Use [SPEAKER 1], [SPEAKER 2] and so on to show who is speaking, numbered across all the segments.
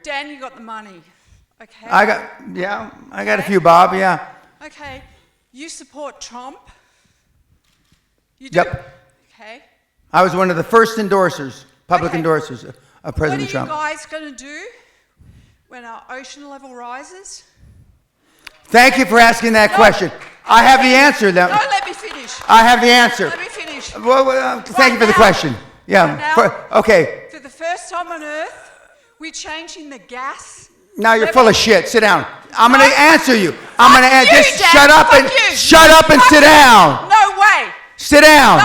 [SPEAKER 1] Dan, you got the money. Okay.
[SPEAKER 2] I got a few, Bob, yeah.
[SPEAKER 1] Okay. You support Trump? You do?
[SPEAKER 2] Yep.
[SPEAKER 1] Okay.
[SPEAKER 2] I was one of the first endorsers, public endorsers of President Trump.
[SPEAKER 1] What are you guys going to do when our ocean level rises?
[SPEAKER 2] Thank you for asking that question. I have the answer.
[SPEAKER 1] Don't let me finish.
[SPEAKER 2] I have the answer.
[SPEAKER 1] Let me finish.
[SPEAKER 2] Well, thank you for the question. Yeah. Okay.
[SPEAKER 1] For the first time on Earth, we're changing the gas.
[SPEAKER 2] Now you're full of shit. Sit down. I'm going to answer you. I'm going to answer. Just
[SPEAKER 1] Dad.
[SPEAKER 2] shut up and shut up and sit down.
[SPEAKER 1] No way.
[SPEAKER 2] Sit down.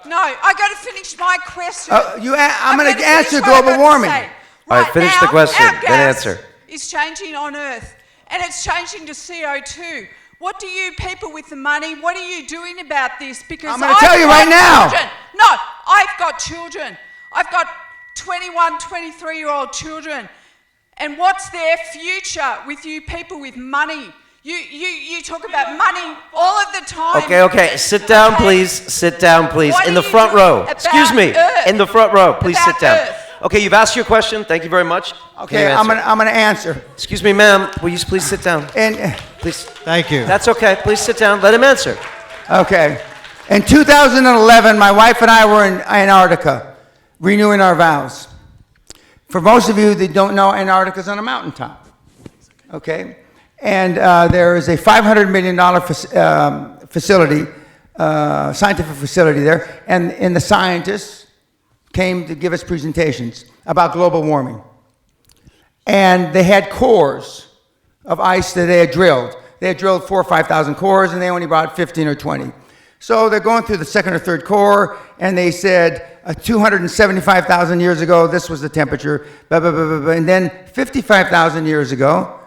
[SPEAKER 1] No. I got to finish my question.
[SPEAKER 2] I'm going to answer global warming.
[SPEAKER 3] All right, finish the question, then answer.
[SPEAKER 1] It's changing on Earth, and it's changing to CO2. What do you people with the money, what are you doing about this? Because
[SPEAKER 2] I'm going to tell you right now.
[SPEAKER 1] No, I've got children. I've got 21, 23-year-old children. And what's their future with you people with money? You talk about money all of the time.
[SPEAKER 3] Okay. Sit down, please. Sit down, please. In the front row. Excuse me. In the front row. Please sit down. Okay, you've asked your question. Thank you very much.
[SPEAKER 2] Okay, I'm going to answer.
[SPEAKER 3] Excuse me, ma'am. Will you please sit down? Please.
[SPEAKER 4] Thank you.
[SPEAKER 3] That's okay. Please sit down. Let him answer.
[SPEAKER 2] Okay. In 2011, my wife and I were in Antarctica, renewing our vows. For most of you that don't know, Antarctica's on a mountaintop. Okay? And there is a $500 million facility, scientific facility there, and the scientists came to give us presentations about global warming. And they had cores of ice that they had drilled. They had drilled 4,000 or 5,000 cores, and they only brought 15 or 20. So they're going through the second or third core, and they said 275,000 years ago, this was the temperature, blah, blah, blah, blah, blah. And then 55,000 years ago,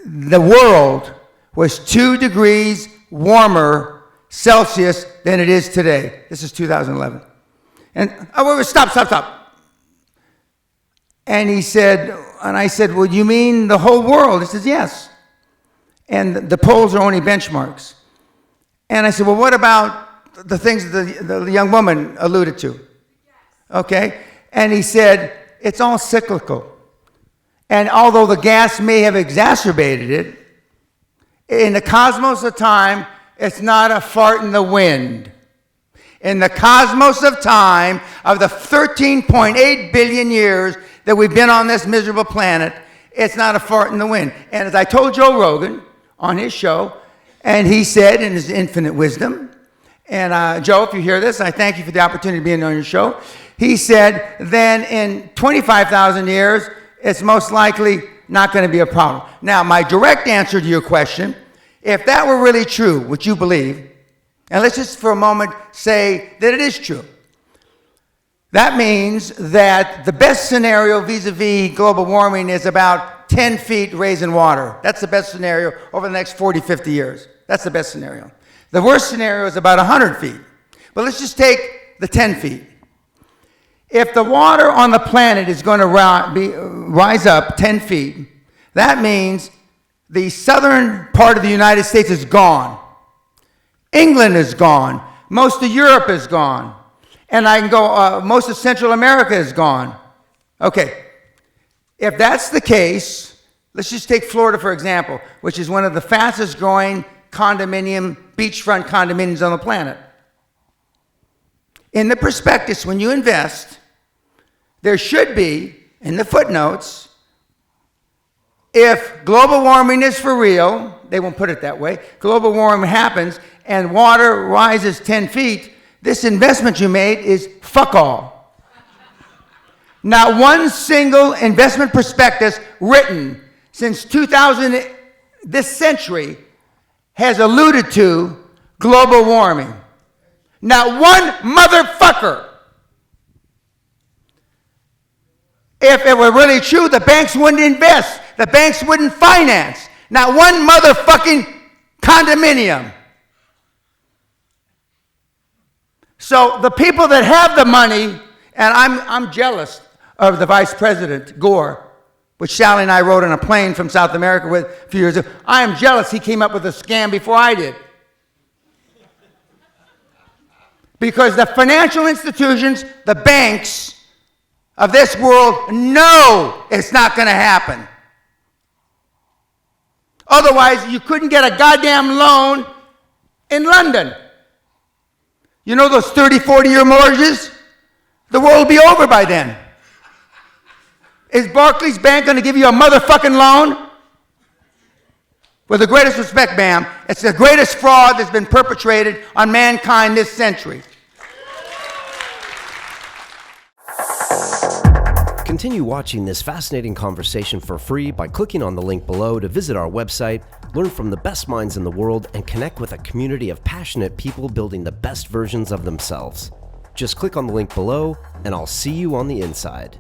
[SPEAKER 2] the world was 2 degrees warmer Celsius than it is today. This is 2011. And stop. And he said, and I said, well, you mean the whole world? He says, yes. And the poles are only benchmarks. And I said, well, what about the things that the young woman alluded to? Okay. And he said, it's all cyclical. And although the gas may have exacerbated it, in the cosmos of time, it's not a fart in the wind. In the cosmos of time, of the 13.8 billion years that we've been on this miserable planet, it's not a fart in the wind. And as I told Joe Rogan on his show, and he said in his infinite wisdom, and Joe, if you hear this, I thank you for the opportunity of being on your show. He said, then in 25,000 years, it's most likely not going to be a problem. Now, my direct answer to your question, if that were really true, which you believe, and let's just for a moment say that it is true. That means that the best scenario vis-a-vis global warming is about 10 feet raise in water. That's the best scenario over the next 40, 50 years. That's the best scenario. The worst scenario is about 100 feet. But let's just take the 10 feet. If the water on the planet is going to rise up 10 feet, that means the southern part of the United States is gone. England is gone. Most of Europe is gone. And I can go, most of Central America is gone. Okay. If that's the case, let's just take Florida, for example, which is one of the fastest growing beachfront condominiums on the planet. In the prospectus, when you invest, there should be, in the footnotes, if global warming is for real, they won't put it that way, global warming happens and water rises 10 feet, this investment you made is fuck all. Not one single investment prospectus written since 2000, this century, has alluded to global warming. Not one motherfucker. If it were really true, the banks wouldn't invest. The banks wouldn't finance. Not one motherfucking condominium. So the people that have the money, and I'm jealous of the Vice President, Gore, which Sally and I rode on a plane from South America with a few years ago. I am jealous he came up with a scam before I did. Because the financial institutions, the banks, of this world know it's not going to happen. Otherwise, you couldn't get a goddamn loan in London. You know those 30, 40-year mortgages? The world will be over by then. Is Barclays Bank going to give you a motherfucking loan? With the greatest respect, ma'am, it's the greatest fraud that's been perpetrated on mankind this century.
[SPEAKER 3] Continue watching this fascinating conversation for free by clicking on the link below to visit our website, learn from the best minds in the world, and connect with a community of passionate people building the best versions of themselves. Just click on the link below, and I'll see you on the inside.